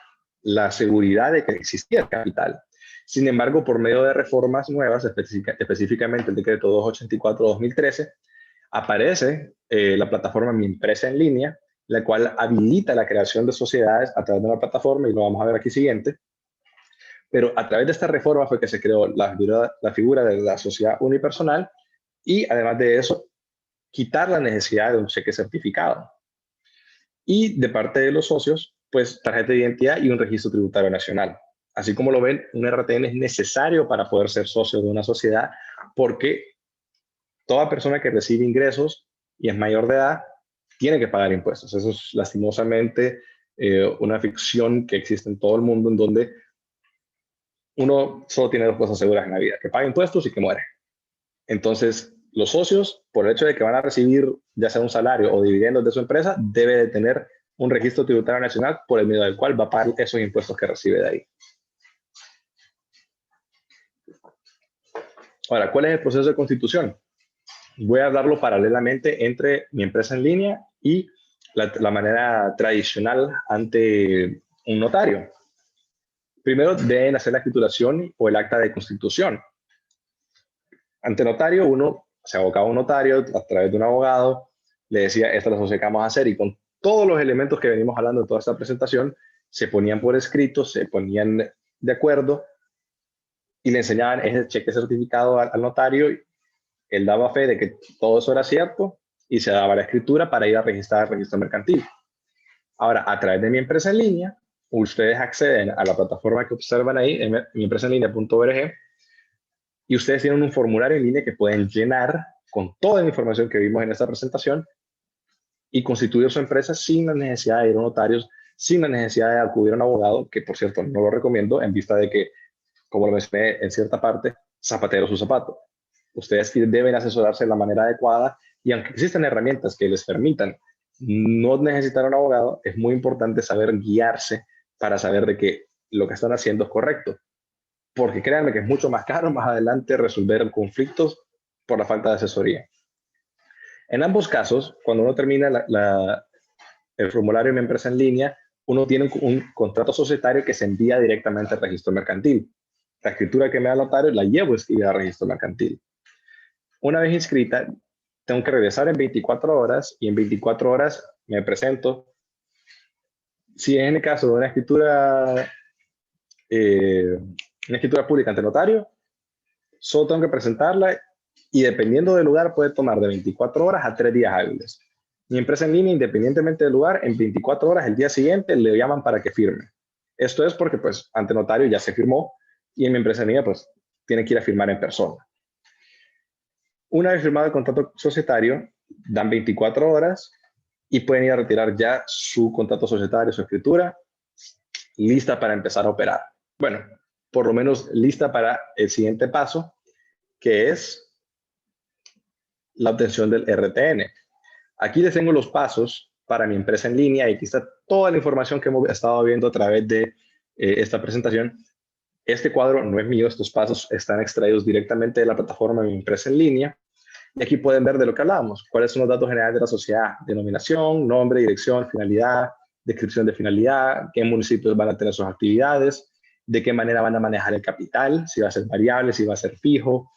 [SPEAKER 2] la seguridad de que existía el capital. Sin embargo, por medio de reformas nuevas, específicamente el decreto 284-2013, aparece la plataforma Mi Empresa en Línea, la cual habilita la creación de sociedades a través de una plataforma, y lo vamos a ver aquí siguiente. Pero a través de esta reforma fue que se creó la figura de la sociedad unipersonal y además de eso, quitar la necesidad de un cheque certificado. Y de parte de los socios, pues tarjeta de identidad y un registro tributario nacional. Así como lo ven, un RTN es necesario para poder ser socio de una sociedad porque toda persona que recibe ingresos y es mayor de edad tiene que pagar impuestos. Eso es lastimosamente una ficción que existe en todo el mundo en donde uno solo tiene dos cosas seguras en la vida, que paga impuestos y que muere. Entonces, los socios, por el hecho de que van a recibir ya sea un salario o dividendos de su empresa, debe de tener un registro tributario nacional por el medio del cual va a pagar esos impuestos que recibe de ahí. Ahora, ¿cuál es el proceso de constitución? Voy a hablarlo paralelamente entre Mi Empresa en Línea y la manera tradicional ante un notario. Primero deben hacer la escrituración o el acta de constitución. Ante notario, uno se abocaba a un notario a través de un abogado, le decía, esta es la sociedad que vamos a hacer, y con todos los elementos que venimos hablando en toda esta presentación, se ponían por escrito, se ponían de acuerdo y le enseñaban ese cheque certificado al notario. Él daba fe de que todo eso era cierto y se daba la escritura para ir a registrar el registro mercantil. Ahora, a través de Mi Empresa en Línea, ustedes acceden a la plataforma que observan ahí, en miempresaenlinea.org, y ustedes tienen un formulario en línea que pueden llenar con toda la información que vimos en esta presentación y constituir su empresa sin la necesidad de ir a notarios, sin la necesidad de acudir a un abogado, que por cierto no lo recomiendo en vista de que, como lo mencioné en cierta parte, zapatero su zapato. Ustedes deben asesorarse de la manera adecuada y aunque existen herramientas que les permitan no necesitar un abogado, es muy importante saber guiarse para saber de que lo que están haciendo es correcto. Porque créanme que es mucho más caro más adelante resolver conflictos por la falta de asesoría. En ambos casos, cuando uno termina el formulario de Mi Empresa en Línea, uno tiene un contrato societario que se envía directamente al registro mercantil. La escritura que me da el notario la llevo escribida al registro mercantil. Una vez inscrita, tengo que regresar en 24 horas y en 24 horas me presento. Si es en el caso de una escritura pública ante notario, solo tengo que presentarla y dependiendo del lugar puede tomar de 24 horas a 3 días hábiles. Mi empresa en línea, independientemente del lugar, en 24 horas, el día siguiente, le llaman para que firme. Esto es porque, pues, ante notario ya se firmó y en Mi Empresa en Línea, pues, tiene que ir a firmar en persona. Una vez firmado el contrato societario, dan 24 horas y pueden ir a retirar ya su contrato societario, su escritura, lista para empezar a operar. Bueno, por lo menos lista para el siguiente paso, que es la obtención del RTN. Aquí les tengo los pasos para Mi Empresa en Línea y aquí está toda la información que hemos estado viendo a través de esta presentación. Este cuadro no es mío, estos pasos están extraídos directamente de la plataforma Mi Empresa en Línea. Y aquí pueden ver de lo que hablábamos, cuáles son los datos generales de la sociedad, denominación, nombre, dirección, finalidad, descripción de finalidad, qué municipios van a tener sus actividades, de qué manera van a manejar el capital, si va a ser variable, si va a ser fijo,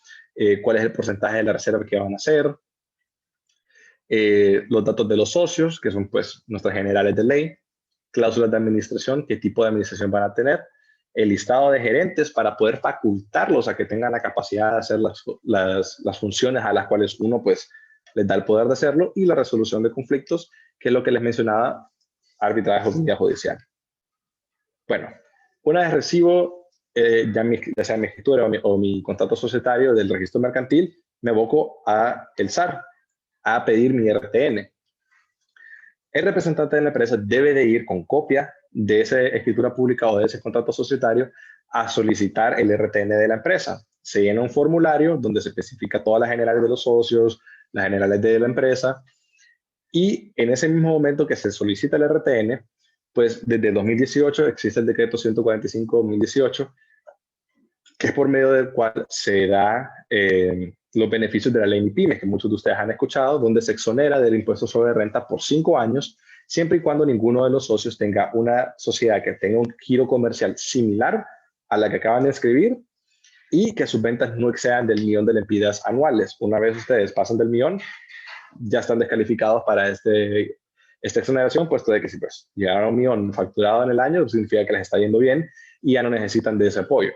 [SPEAKER 2] cuál es el porcentaje de la reserva que van a hacer, los datos de los socios, que son pues nuestras generales de ley, cláusulas de administración, qué tipo de administración van a tener, el listado de gerentes para poder facultarlos a que tengan la capacidad de hacer las funciones a las cuales uno pues les da el poder de hacerlo, y la resolución de conflictos, que es lo que les mencionaba, arbitraje o vía judicial. Bueno, una vez recibo ya sea mi escritura o mi contrato societario del registro mercantil, me aboco a el SAR a pedir mi RTN. El representante de la empresa debe de ir con copia de esa escritura pública o de ese contrato societario a solicitar el RTN de la empresa. Se llena un formulario donde se especifica todas las generales de los socios, las generales de la empresa, y en ese mismo momento que se solicita el RTN, pues desde 2018 existe el decreto 145-2018, que es por medio del cual se da los beneficios de la ley MIPYME, que muchos de ustedes han escuchado, donde se exonera del impuesto sobre renta por 5 años, siempre y cuando ninguno de los socios tenga una sociedad que tenga un giro comercial similar a la que acaban de escribir y que sus ventas no excedan del millón de lempiras anuales. Una vez ustedes pasan del millón, ya están descalificados para esta exoneración, puesto de que si pues llegaron a un millón facturado en el año, pues significa que les está yendo bien y ya no necesitan de ese apoyo.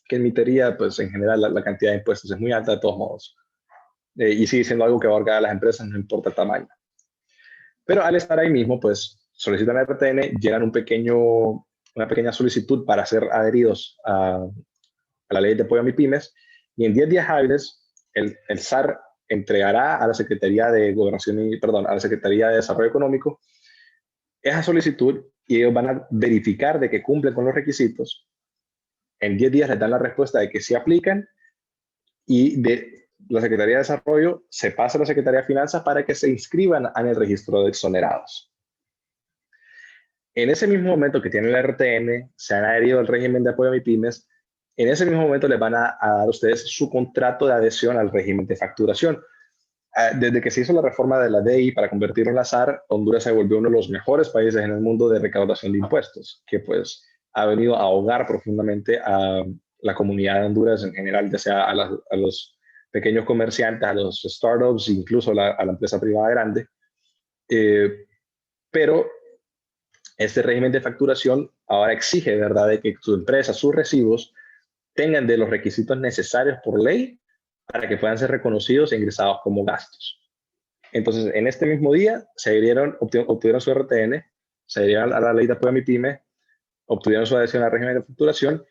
[SPEAKER 2] Que en mi teoría, pues en general la cantidad de impuestos es muy alta de todos modos. Y sigue siendo algo que va a abarcar a las empresas, no importa el tamaño. Pero al estar ahí mismo, pues solicitan el RTN, llegan una pequeña solicitud para ser adheridos a la ley de apoyo a MIPYMES, y en 10 días hábiles el SAR entregará a la Secretaría de a la Secretaría de Desarrollo Económico esa solicitud, y ellos van a verificar de que cumplen con los requisitos. En 10 días les dan la respuesta de que sí aplican, y de la Secretaría de Desarrollo se pasa a la Secretaría de Finanzas para que se inscriban en el registro de exonerados. En ese mismo momento que tienen el RTN, se han adherido al régimen de apoyo a MIPYMES, en ese mismo momento les van a dar a ustedes su contrato de adhesión al régimen de facturación. Desde que se hizo la reforma de la DI para convertirlo en la SAR, Honduras se volvió uno de los mejores países en el mundo de recaudación de impuestos, que pues ha venido a ahogar profundamente a la comunidad de Honduras en general, ya sea a los pequeños comerciantes, a los startups, incluso a la empresa privada grande. Pero este régimen de facturación ahora exige, ¿verdad?, de que su empresa, sus recibos, tengan de los requisitos necesarios por ley para que puedan ser reconocidos e ingresados como gastos. Entonces, en este mismo día, obtuvieron su RTN, se adhirieron a la ley de apoyo a MIPYME, obtuvieron su adhesión al régimen de facturación,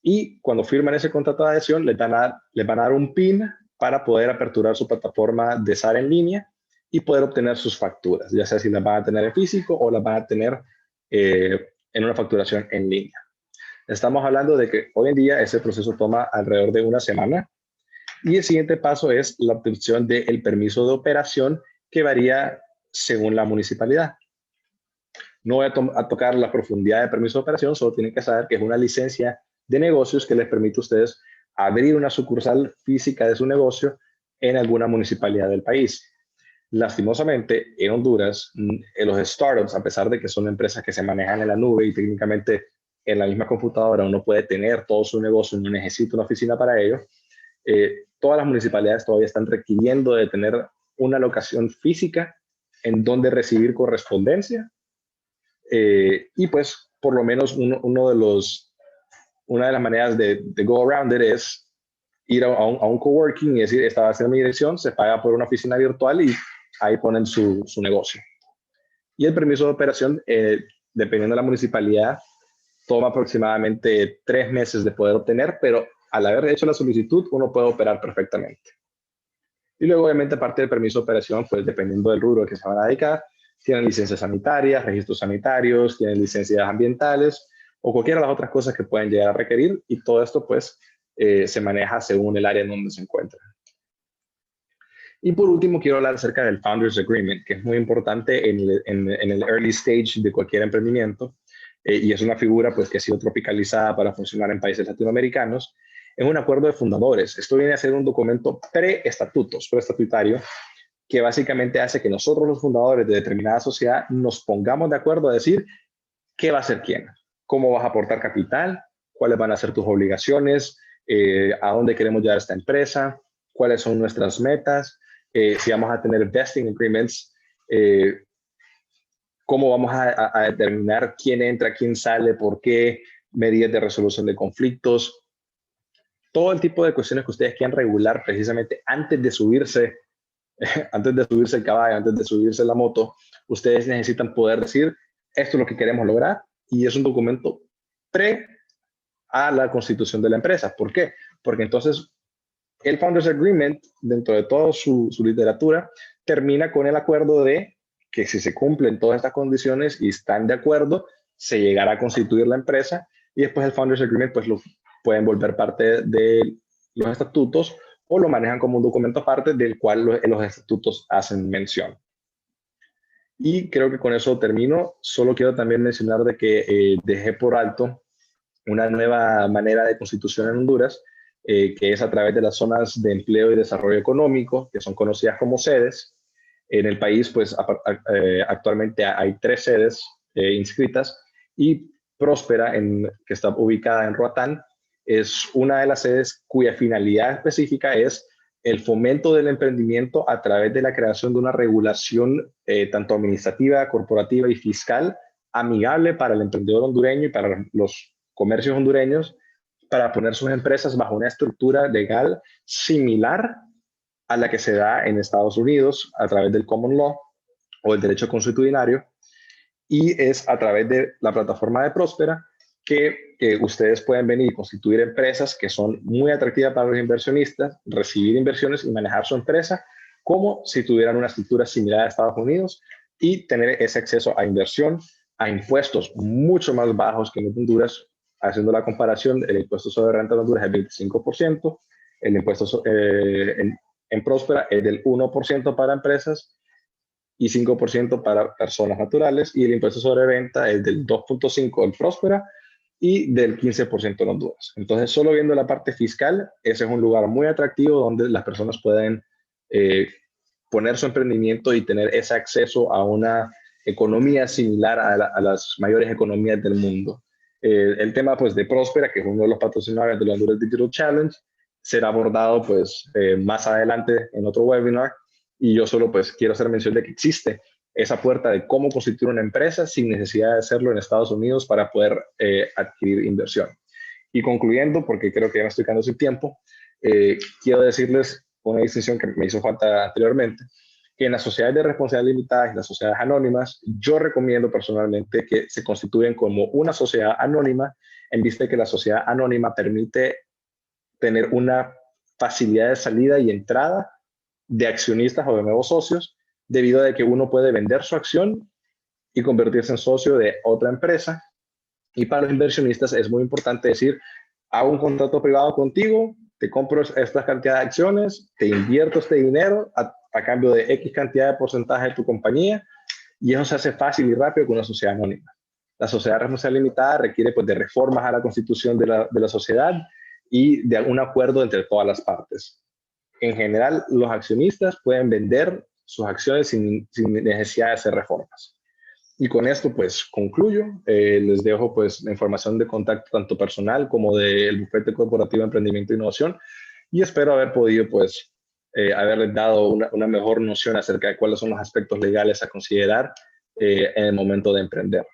[SPEAKER 2] y cuando firman ese contrato de adhesión, les van a dar un PIN para poder aperturar su plataforma de SAR en línea y poder obtener sus facturas, ya sea si las van a tener en físico o las van a tener en una facturación en línea. Estamos hablando de que hoy en día ese proceso toma alrededor de una semana, y el siguiente paso es la obtención del permiso de operación, que varía según la municipalidad. No voy a tocar la profundidad del permiso de operación, solo tienen que saber que es una licencia de negocios que les permite a ustedes abrir una sucursal física de su negocio en alguna municipalidad del país. Lastimosamente, en Honduras, los startups, a pesar de que son empresas que se manejan en la nube y técnicamente en la misma computadora uno puede tener todo su negocio y no necesita una oficina para ello, todas las municipalidades todavía están requiriendo de tener una locación física en donde recibir correspondencia, y pues por lo menos una de las maneras de go around it es ir a un coworking y decir, esta va a ser mi dirección, se paga por una oficina virtual y ahí ponen su negocio. Y el permiso de operación, dependiendo de la municipalidad, toma aproximadamente 3 meses de poder obtener, pero al haber hecho la solicitud, uno puede operar perfectamente. Y luego, obviamente, aparte del permiso de operación, pues dependiendo del rubro al que se van a dedicar, tienen licencias sanitarias, registros sanitarios, tienen licencias ambientales o cualquiera de las otras cosas que pueden llegar a requerir, y todo esto, pues, se maneja según el área en donde se encuentra. Y por último, quiero hablar acerca del Founders Agreement, que es muy importante en el early stage de cualquier emprendimiento, y es una figura pues, que ha sido tropicalizada para funcionar en países latinoamericanos. Es un acuerdo de fundadores. Esto viene a ser un documento preestatutario, que básicamente hace que nosotros, los fundadores de determinada sociedad, nos pongamos de acuerdo a decir qué va a ser quién, cómo vas a aportar capital, cuáles van a ser tus obligaciones, a dónde queremos llevar esta empresa, cuáles son nuestras metas, si vamos a tener vesting agreements, cómo vamos a determinar quién entra, quién sale, por qué, medidas de resolución de conflictos, todo el tipo de cuestiones que ustedes quieran regular precisamente antes de subirse antes de subirse el caballo, antes de subirse la moto, ustedes necesitan poder decir, esto es lo que queremos lograr, y es un documento pre a la constitución de la empresa. ¿Por qué? Porque entonces el Founders Agreement, dentro de toda su literatura, termina con el acuerdo de que si se cumplen todas estas condiciones y están de acuerdo, se llegará a constituir la empresa, y después el Founders Agreement pues lo pueden volver parte de los estatutos o lo manejan como un documento aparte del cual los estatutos hacen mención. Y creo que con eso termino. Solo quiero también mencionar de que dejé por alto una nueva manera de constitución en Honduras, que es a través de las zonas de empleo y desarrollo económico, que son conocidas como sedes. En el país, pues actualmente hay 3 sedes inscritas, y Próspera, que está ubicada en Roatán, es una de las sedes cuya finalidad específica es el fomento del emprendimiento a través de la creación de una regulación tanto administrativa, corporativa y fiscal amigable para el emprendedor hondureño y para los comercios hondureños, para poner sus empresas bajo una estructura legal similar a la que se da en Estados Unidos a través del common law o el derecho consuetudinario, y es a través de la plataforma de Próspera que ustedes pueden venir y constituir empresas que son muy atractivas para los inversionistas, recibir inversiones y manejar su empresa como si tuvieran una estructura similar a Estados Unidos, y tener ese acceso a inversión, a impuestos mucho más bajos que en Honduras. Haciendo la comparación, el impuesto sobre renta de Honduras es el 25%, el impuesto en Próspera es del 1% para empresas y 5% para personas naturales, y el impuesto sobre renta es del 2.5% en Próspera y del 15% en Honduras. Entonces, solo viendo la parte fiscal, ese es un lugar muy atractivo donde las personas pueden poner su emprendimiento y tener ese acceso a una economía similar a las mayores economías del mundo. El tema pues de Próspera, que es uno de los patrocinadores de la Honduras Digital Challenge, será abordado pues más adelante en otro webinar, y yo solo pues quiero hacer mención de que existe esa puerta de cómo constituir una empresa sin necesidad de hacerlo en Estados Unidos para poder adquirir inversión. Y concluyendo, porque creo que ya me estoy quedando sin tiempo, quiero decirles una distinción que me hizo falta anteriormente, que en las sociedades de responsabilidad limitada y las sociedades anónimas, yo recomiendo personalmente que se constituyan como una sociedad anónima, en vista de que la sociedad anónima permite tener una facilidad de salida y entrada de accionistas o de nuevos socios, debido a que uno puede vender su acción y convertirse en socio de otra empresa. Y para los inversionistas es muy importante decir, hago un contrato privado contigo, te compro esta cantidad de acciones, te invierto este dinero a cambio de X cantidad de porcentaje de tu compañía, y eso se hace fácil y rápido con una sociedad anónima. La sociedad responsabilidad limitada requiere pues, de reformas a la constitución de la sociedad y de un acuerdo entre todas las partes. En general, los accionistas pueden vender sus acciones sin necesidad de hacer reformas. Y con esto, pues, concluyo. Les dejo, pues, la información de contacto tanto personal como del Bufete Corporativo de Emprendimiento e Innovación, y espero haber podido, pues, haberles dado una mejor noción acerca de cuáles son los aspectos legales a considerar en el momento de emprender.